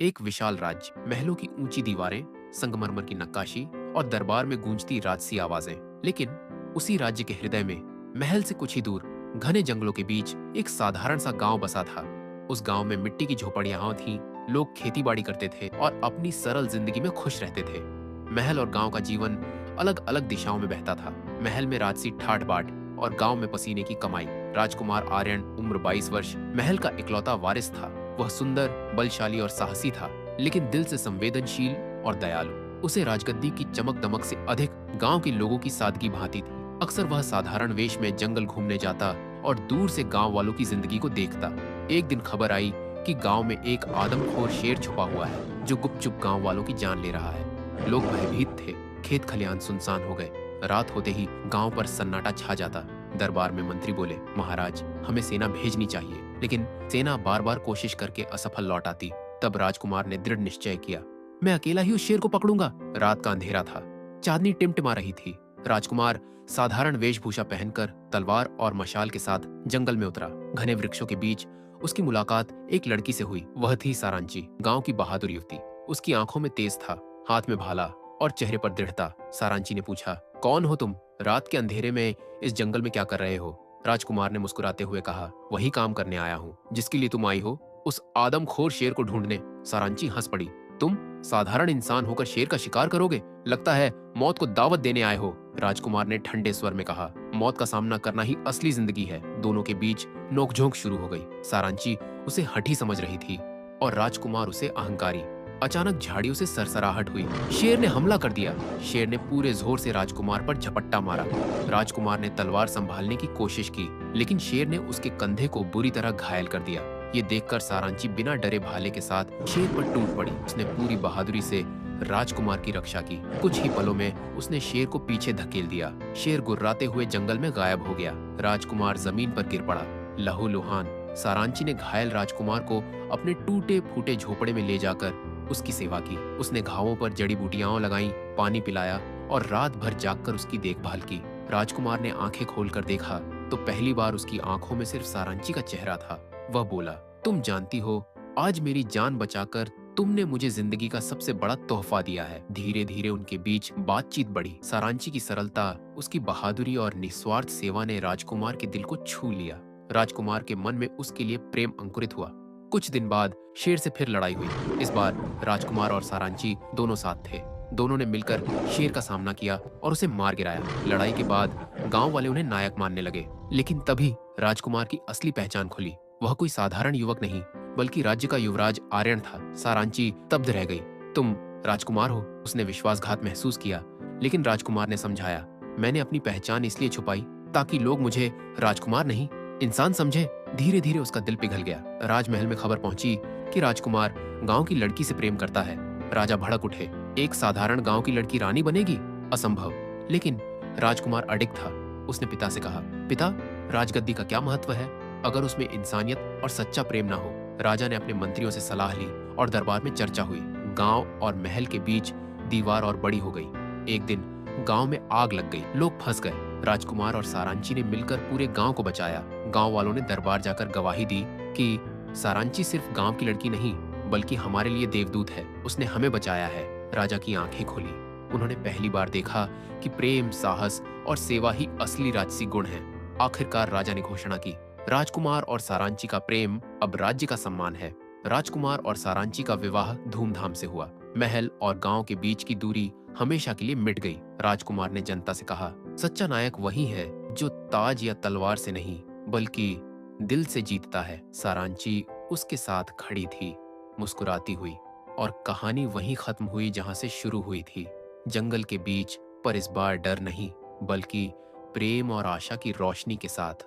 एक विशाल राज्य, महलों की ऊंची दीवारें, संगमरमर की नक्काशी और दरबार में गूंजती राजसी आवाजें। लेकिन उसी राज्य के हृदय में, महल से कुछ ही दूर, घने जंगलों के बीच एक साधारण सा गांव बसा था। उस गांव में मिट्टी की झोपड़ियां थीं, लोग खेती बाड़ी करते थे और अपनी सरल जिंदगी में खुश रहते थे। महल और गांव का जीवन अलग अलग दिशाओं में बहता था। महल में राजसी ठाट बाट और गांव में पसीने की कमाई। राजकुमार आर्यन, उम्र 22 वर्ष, महल का इकलौता वारिस था। वह सुंदर, बलशाली और साहसी था, लेकिन दिल से संवेदनशील और दयालु। उसे राजगद्दी की चमक दमक से अधिक गांव के लोगों की सादगी भाती थी। अक्सर वह साधारण वेश में जंगल घूमने जाता और दूर से गांव वालों की जिंदगी को देखता। एक दिन खबर आई कि गांव में एक आदमखोर शेर छुपा हुआ है, जो गुपचुप गांव वालों की जान ले रहा है। लोग भयभीत थे। खेत खलिहान सुनसान हो गए। रात होते ही गांव पर सन्नाटा छा जाता। दरबार में मंत्री बोले, महाराज, हमें सेना भेजनी चाहिए। लेकिन सेना बार बार कोशिश करके असफल लौट आती। तब राजकुमार ने दृढ़ निश्चय किया, मैं अकेला ही उस शेर को पकड़ूंगा। रात का अंधेरा था, चांदनी टिमटिमा रही थी। राजकुमार साधारण वेशभूषा पहनकर तलवार और मशाल के साथ जंगल में उतरा। घने वृक्षों के बीच उसकी मुलाकात एक लड़की से हुई। वह थी सारांची, गांव की बहादुर युवती। उसकी आंखों में तेज था, हाथ में भाला और चेहरे पर दृढ़ता। सारांची ने पूछा, कौन हो तुम? रात के अंधेरे में इस जंगल में क्या कर रहे हो? राजकुमार ने मुस्कुराते हुए कहा, वही काम करने आया हूँ जिसके लिए तुम आई हो, उस आदमखोर शेर को ढूंढने। सारांची हंस पड़ी, तुम साधारण इंसान होकर शेर का शिकार करोगे? लगता है मौत को दावत देने आए हो। राजकुमार ने ठंडे स्वर में कहा, मौत का सामना करना ही असली जिंदगी है। दोनों के बीच नोकझोंक शुरू हो गई। सारांची उसे हठी समझ रही थी और राजकुमार उसे अहंकारी। अचानक झाड़ियों से सरसराहट हुई। शेर ने हमला कर दिया। शेर ने पूरे जोर से राजकुमार पर झपट्टा मारा। राजकुमार ने तलवार संभालने की कोशिश की, लेकिन शेर ने उसके कंधे को बुरी तरह घायल कर दिया। ये देखकर सारांची बिना डरे भाले के साथ शेर पर टूट पड़ी। उसने पूरी बहादुरी से राजकुमार की रक्षा की। कुछ ही पलों में उसने शेर को पीछे धकेल दिया। शेर गुर्राते हुए जंगल में गायब हो गया। राजकुमार जमीन पर गिर पड़ा, लहूलुहान। सारांची ने घायल राजकुमार को अपने टूटे फूटे झोपड़े में ले जाकर उसकी सेवा की। उसने घावों पर जड़ी बूटियां लगाई, पानी पिलाया और रात भर जागकर उसकी देखभाल की। राजकुमार ने आंखें खोलकर देखा तो पहली बार उसकी आंखों में सिर्फ सारांची का चेहरा था। वह बोला, तुम जानती हो, आज मेरी जान बचाकर तुमने मुझे जिंदगी का सबसे बड़ा तोहफा दिया है। धीरे धीरे उनके बीच बातचीत बढ़ी। सारांची की सरलता, उसकी बहादुरी और निस्वार्थ सेवा ने राजकुमार के दिल को छू लिया। राजकुमार के मन में उसके लिए प्रेम अंकुरित हुआ। कुछ दिन बाद शेर से फिर लड़ाई हुई। इस बार राजकुमार और सारांची दोनों साथ थे। दोनों ने मिलकर शेर का सामना किया और उसे मार गिराया। लड़ाई के बाद गांव वाले उन्हें नायक मानने लगे। लेकिन तभी राजकुमार की असली पहचान खुली। वह कोई साधारण युवक नहीं, बल्कि राज्य का युवराज आर्यन था। सारांची तब्ध रह गई। तुम राजकुमार हो? उसने विश्वासघात महसूस किया, लेकिन राजकुमार ने समझाया, मैंने अपनी पहचान इसलिए छुपाई ताकि लोग मुझे राजकुमार नहीं, इंसान समझे। धीरे धीरे उसका दिल पिघल गया। राजमहल में खबर पहुंची कि राजकुमार गांव की लड़की से प्रेम करता है। राजा भड़क उठे, एक साधारण गांव की लड़की रानी बनेगी? असंभव। लेकिन राजकुमार अडिग था। उसने पिता से कहा, पिता, राजगद्दी का क्या महत्व है अगर उसमें इंसानियत और सच्चा प्रेम ना हो? राजा ने अपने मंत्रियों से सलाह ली और दरबार में चर्चा हुई। गांव और महल के बीच दीवार और बड़ी हो गई। एक दिन गांव में आग लग गई, लोग फंस गए। राजकुमार और सारांची ने मिलकर पूरे गांव को बचाया। गांव वालों ने दरबार जाकर गवाही दी कि सारांची सिर्फ गांव की लड़की नहीं, बल्कि हमारे लिए देवदूत है। उसने हमें बचाया है। राजा की आंखें खुली। उन्होंने पहली बार देखा कि प्रेम, साहस और सेवा ही असली राजसी गुण है। आखिरकार राजा ने घोषणा की, राजकुमार और सारांची का प्रेम अब राज्य का सम्मान है। राजकुमार और सारांची का विवाह धूमधाम से हुआ। महल और गांव के बीच की दूरी हमेशा के लिए मिट गई। राजकुमार ने जनता से कहा, सच्चा नायक वही है जो ताज या तलवार से नहीं, बल्कि दिल से जीतता है। सारांची उसके साथ खड़ी थी, मुस्कुराती हुई, और कहानी वहीं खत्म हुई जहां से शुरू हुई थी, जंगल के बीच। पर इस बार डर नहीं, बल्कि प्रेम और आशा की रोशनी के साथ।